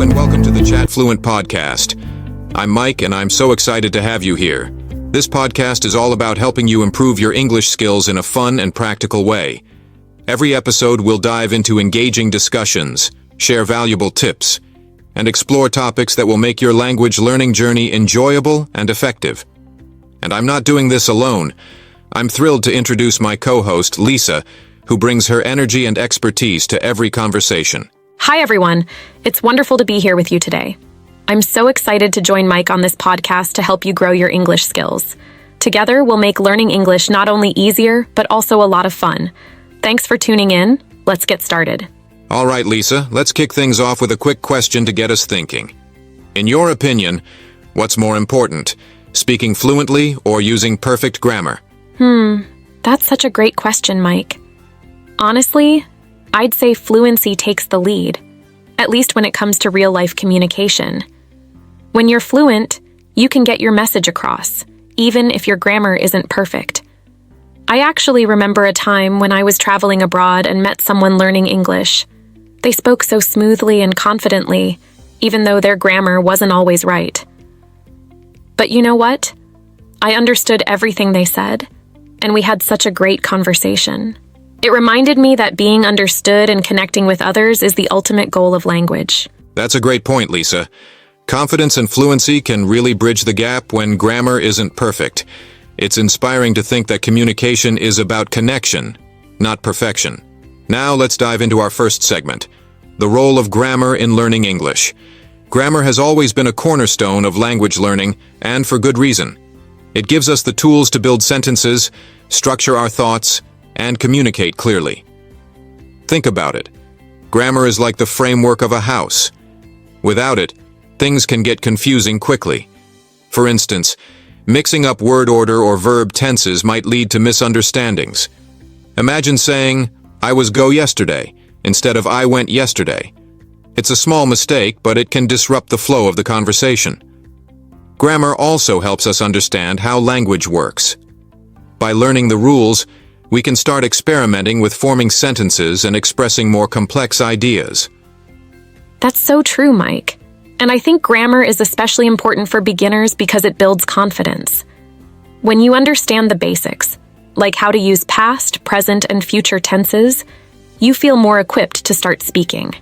Hello and welcome to the Chat Fluent podcast. I'm Mike and I'm so excited to have you here. This podcast is all about helping you improve your English skills in a fun and practical way. Every episode will dive into engaging discussions, share valuable tips, and explore topics that will make your language learning journey enjoyable and effective. And I'm not doing this alone. I'm thrilled to introduce my co-host, Lisa, who brings her energy and expertise to every conversation. Hi, everyone. It's wonderful to be here with you today. I'm so excited to join Mike on this podcast to help you grow your English skills. Together, we'll make learning English not only easier, but also a lot of fun. Thanks for tuning in. Let's get started. All right, Lisa, let's kick things off with a quick question to get us thinking. In your opinion, what's more important, speaking fluently or using perfect grammar? That's such a great question, Mike. Honestly, I'd say fluency takes the lead, at least when it comes to real-life communication. When you're fluent, you can get your message across, even if your grammar isn't perfect. I actually remember a time when I was traveling abroad and met someone learning English. They spoke so smoothly and confidently, even though their grammar wasn't always right. But you know what? I understood everything they said, and we had such a great conversation. It reminded me that being understood and connecting with others is the ultimate goal of language. That's a great point, Lisa. Confidence and fluency can really bridge the gap when grammar isn't perfect. It's inspiring to think that communication is about connection, not perfection. Now let's dive into our first segment, the role of grammar in learning English. Grammar has always been a cornerstone of language learning, and for good reason. It gives us the tools to build sentences, structure our thoughts, and communicate clearly. Think about it. Grammar is like the framework of a house. Without it, things can get confusing quickly. For instance, mixing up word order or verb tenses might lead to misunderstandings. Imagine saying, "I was go yesterday," instead of "I went yesterday." It's a small mistake, but it can disrupt the flow of the conversation. Grammar also helps us understand how language works. By learning the rules, we can start experimenting with forming sentences and expressing more complex ideas. That's so true, Mike. And I think grammar is especially important for beginners because it builds confidence. When you understand the basics, like how to use past, present, and future tenses, you feel more equipped to start speaking.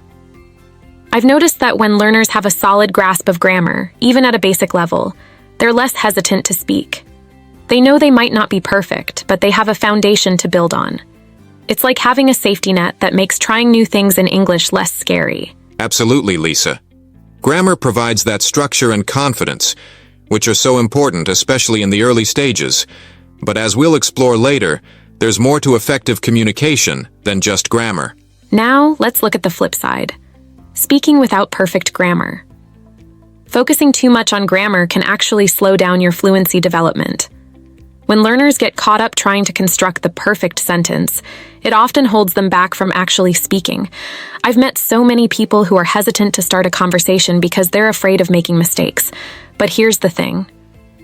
I've noticed that when learners have a solid grasp of grammar, even at a basic level, they're less hesitant to speak. They know they might not be perfect, but they have a foundation to build on. It's like having a safety net that makes trying new things in English less scary. Absolutely, Lisa. Grammar provides that structure and confidence, which are so important, especially in the early stages. But as we'll explore later, there's more to effective communication than just grammar. Now, let's look at the flip side. Speaking without perfect grammar. Focusing too much on grammar can actually slow down your fluency development. When learners get caught up trying to construct the perfect sentence, it often holds them back from actually speaking. I've met so many people who are hesitant to start a conversation because they're afraid of making mistakes. But here's the thing.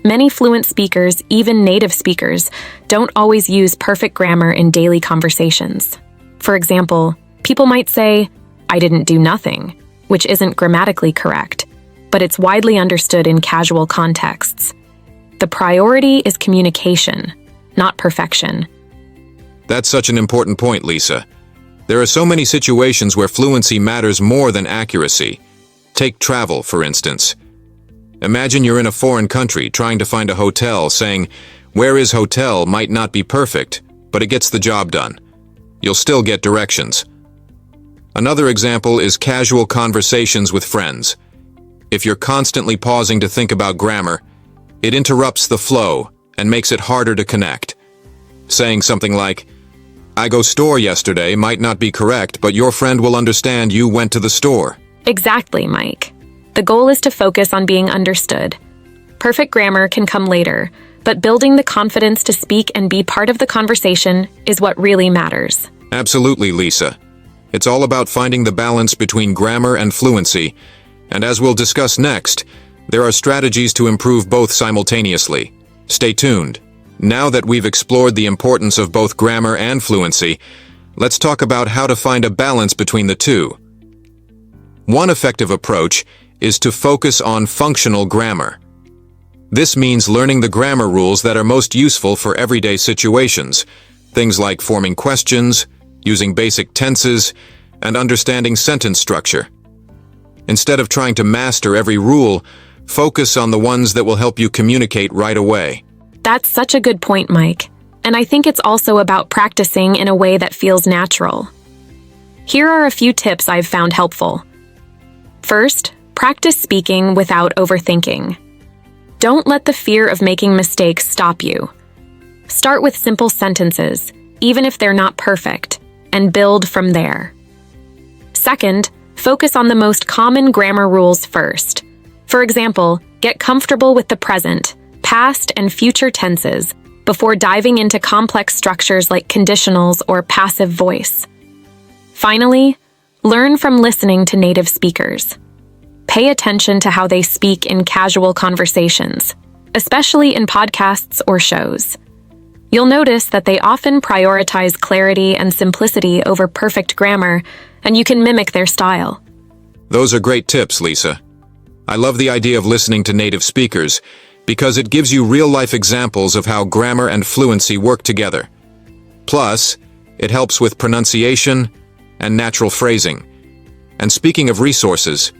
Many fluent speakers, even native speakers, don't always use perfect grammar in daily conversations. For example, people might say, "I didn't do nothing," which isn't grammatically correct, but it's widely understood in casual contexts. The priority is communication, not perfection. That's such an important point, Lisa. There are so many situations where fluency matters more than accuracy. Take travel, for instance. Imagine you're in a foreign country trying to find a hotel, saying, "Where is hotel?" might not be perfect, but it gets the job done. You'll still get directions. Another example is casual conversations with friends. If you're constantly pausing to think about grammar, it interrupts the flow and makes it harder to connect. Saying something like, "I go store yesterday" might not be correct, but your friend will understand you went to the store. Exactly, Mike. The goal is to focus on being understood. Perfect grammar can come later, but building the confidence to speak and be part of the conversation is what really matters. Absolutely, Lisa. It's all about finding the balance between grammar and fluency, and as we'll discuss next, there are strategies to improve both simultaneously. Stay tuned. Now that we've explored the importance of both grammar and fluency, let's talk about how to find a balance between the two. One effective approach is to focus on functional grammar. This means learning the grammar rules that are most useful for everyday situations, things like forming questions, using basic tenses, and understanding sentence structure. Instead of trying to master every rule, focus on the ones that will help you communicate right away. That's such a good point, Mike. And I think it's also about practicing in a way that feels natural. Here are a few tips I've found helpful. First, practice speaking without overthinking. Don't let the fear of making mistakes stop you. Start with simple sentences, even if they're not perfect, and build from there. Second, focus on the most common grammar rules first. For example, get comfortable with the present, past, and future tenses before diving into complex structures like conditionals or passive voice. Finally, learn from listening to native speakers. Pay attention to how they speak in casual conversations, especially in podcasts or shows. You'll notice that they often prioritize clarity and simplicity over perfect grammar, and you can mimic their style. Those are great tips, Lisa. I love the idea of listening to native speakers because it gives you real-life examples of how grammar and fluency work together. Plus, it helps with pronunciation and natural phrasing. And speaking of resources,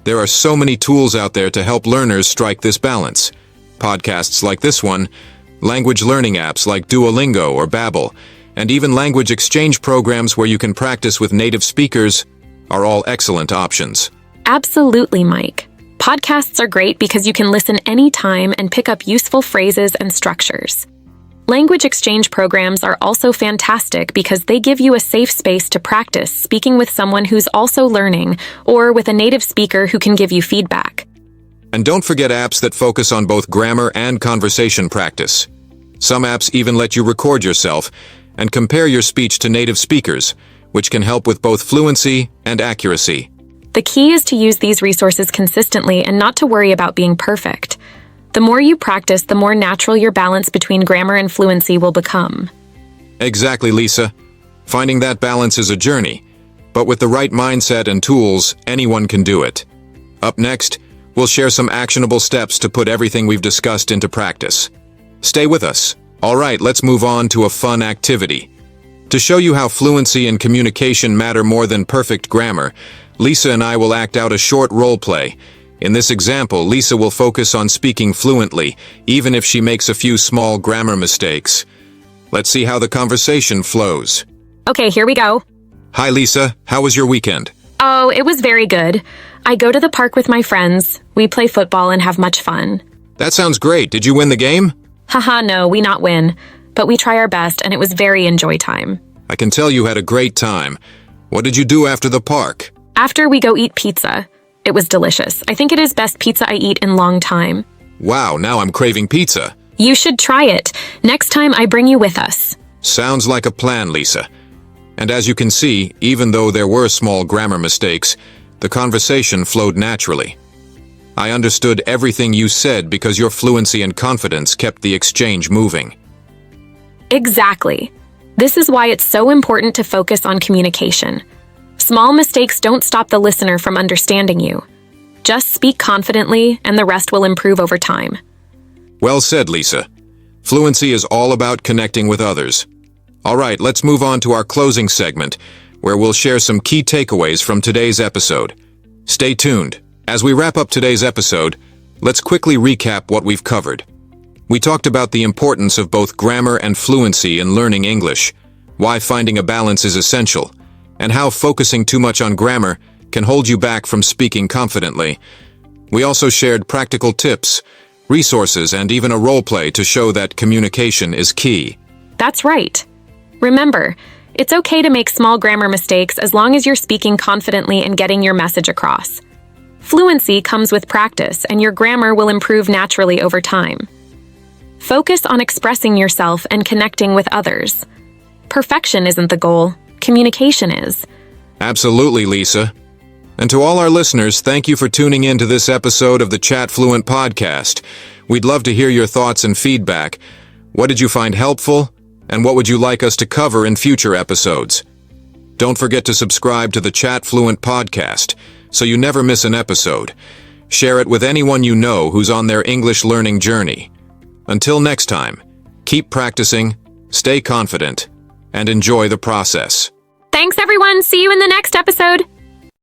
there are so many tools out there to help learners strike this balance. Podcasts like this one, language learning apps like Duolingo or Babbel, and even language exchange programs where you can practice with native speakers are all excellent options. Absolutely, Mike. Podcasts are great because you can listen anytime and pick up useful phrases and structures. Language exchange programs are also fantastic because they give you a safe space to practice speaking with someone who's also learning or with a native speaker who can give you feedback. And don't forget apps that focus on both grammar and conversation practice. Some apps even let you record yourself and compare your speech to native speakers, which can help with both fluency and accuracy. The key is to use these resources consistently and not to worry about being perfect. The more you practice, the more natural your balance between grammar and fluency will become. Exactly, Lisa. Finding that balance is a journey, but with the right mindset and tools, anyone can do it. Up next, we'll share some actionable steps to put everything we've discussed into practice. Stay with us. All right, let's move on to a fun activity. To show you how fluency and communication matter more than perfect grammar, Lisa and I will act out a short role play. In this example, Lisa will focus on speaking fluently, even if she makes a few small grammar mistakes. Let's see how the conversation flows. Okay, here we go. Hi, Lisa. How was your weekend? Oh, it was very good. I go to the park with my friends. We play football and have much fun. That sounds great. Did you win the game? Haha, no, we not win. But we try our best and it was very enjoy time. I can tell you had a great time. What did you do after the park? After we go eat pizza. It was delicious. I think it is best pizza I eat in long time. Wow, now I'm craving pizza. You should try it. Next time I bring you with us. Sounds like a plan, Lisa. And as you can see, even though there were small grammar mistakes, the conversation flowed naturally. I understood everything you said because your fluency and confidence kept the exchange moving. Exactly. This is why it's so important to focus on communication. Small mistakes don't stop the listener from understanding you. Just speak confidently, and the rest will improve over time. Well said, Lisa. Fluency is all about connecting with others. All right, let's move on to our closing segment, where we'll share some key takeaways from today's episode. Stay tuned. As we wrap up today's episode, let's quickly recap what we've covered. We talked about the importance of both grammar and fluency in learning English, why finding a balance is essential, and how focusing too much on grammar can hold you back from speaking confidently. We also shared practical tips, resources, and even a role play to show that communication is key. That's right. Remember, it's okay to make small grammar mistakes as long as you're speaking confidently and getting your message across. Fluency comes with practice, and your grammar will improve naturally over time. Focus on expressing yourself and connecting with others. Perfection isn't the goal. Communication is. Absolutely, Lisa. And to all our listeners, thank you for tuning in to this episode of the Chat Fluent podcast. We'd love to hear your thoughts and feedback. What did you find helpful? And what would you like us to cover in future episodes? Don't forget to subscribe to the Chat Fluent podcast so you never miss an episode. Share it with anyone you know who's on their English learning journey. Until next time, keep practicing, stay confident, and enjoy the process. Thanks, everyone. See you in the next episode.